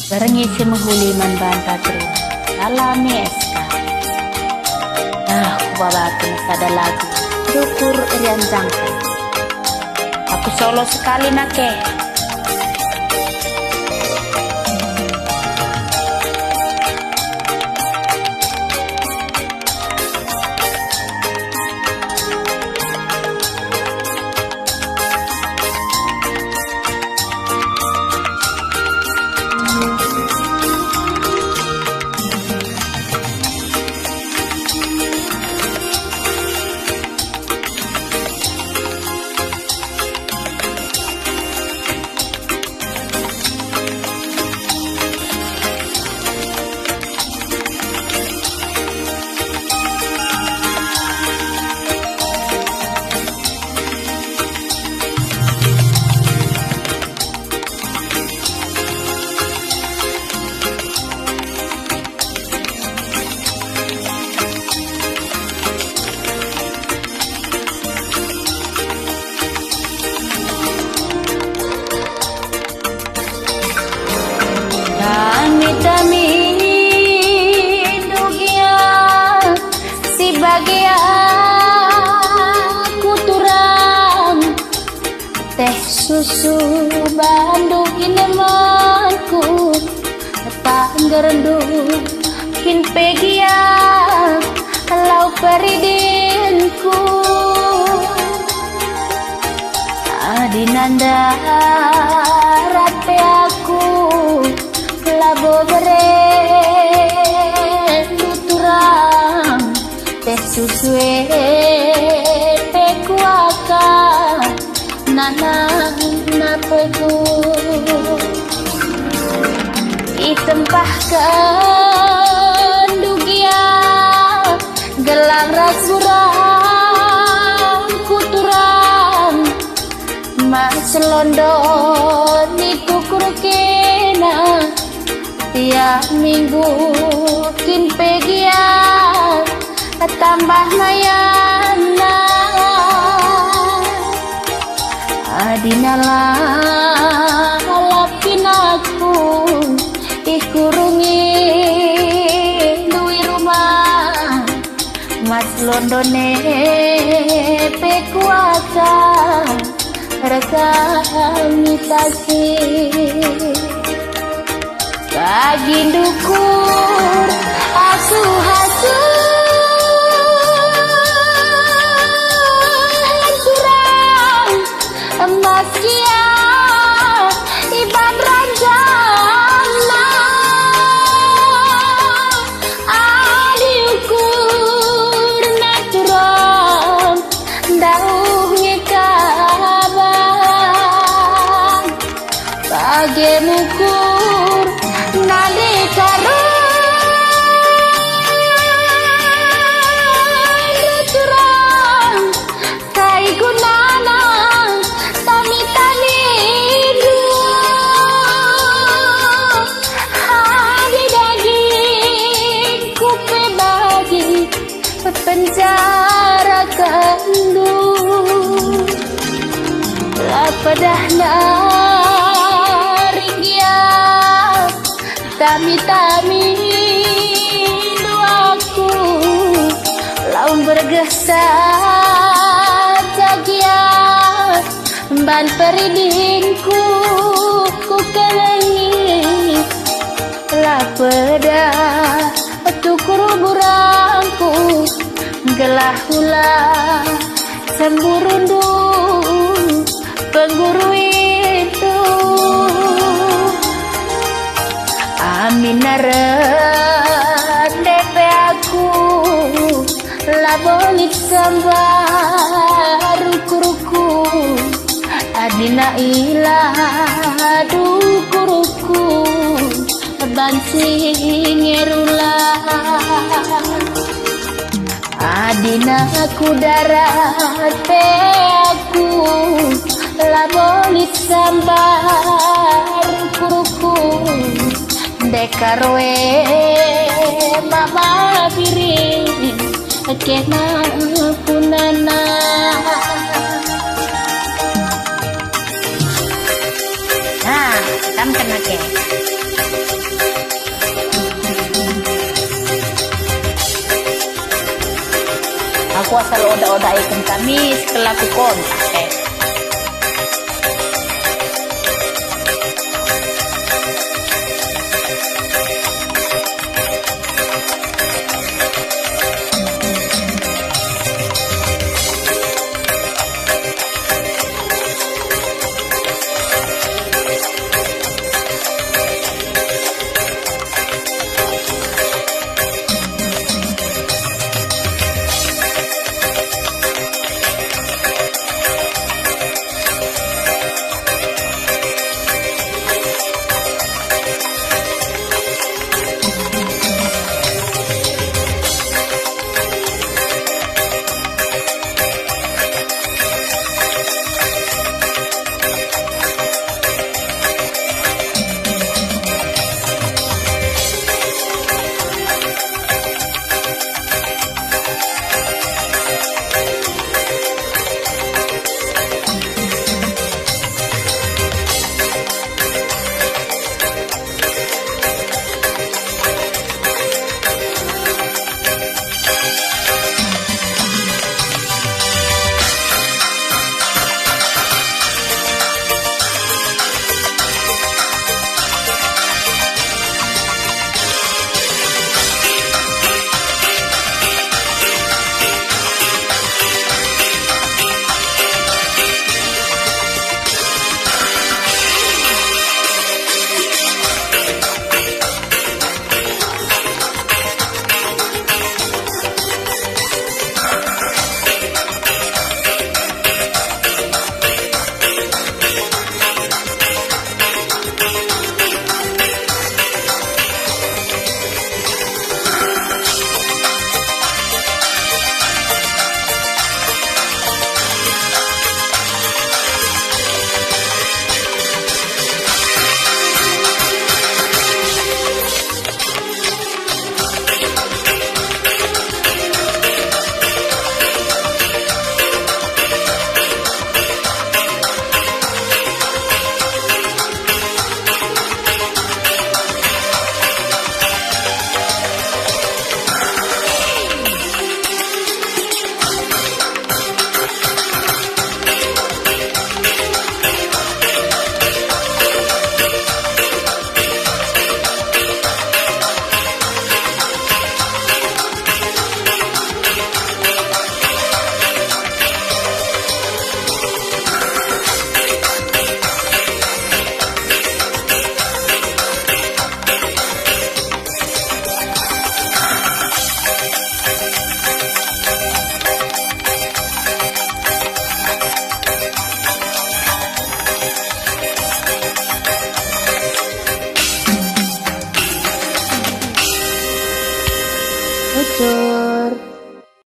Barengi si menghuli manban patri alami eska. Kubabakin sada lagu dukur irian jangka. Aku solo sekali nake. Dami dugia si bagia kuturang teh susu Bandung inemanku tanggerdu kin pegia lau peridinku adinanda rate aku labo bere tuturang teh susue pekuaka nana napegu itempah kendugia gelang rasurang kuturang mas london ditukur kena tiap minggu kin pegia tambah nayana adinala lapin aku ikurungi duwi rumah mas londone pekuasa rekanitasi bagi dukur asuh-asuh surang emas kia iban ranjana adiukur naturam dauh ngekabang bagi mukur nade karo turang kai gunana tami tani du hari daging kupe bagi penjara kandu lapadahna tami-tami doaku laun bergesa jagia ban peridinku ku kelengi lapeda tukur burangku gelah hula semburundu pengguru itu Aminaran DP aku labolit sambar ruku-ruku adina ilah duku-ruku bansi ngerula adina aku darat pe aku labolit sambar ruku-ruku dekarwe mama piring kena punana tam kena nake. Aku asal oda-oda ikan kami setelah aku kontak.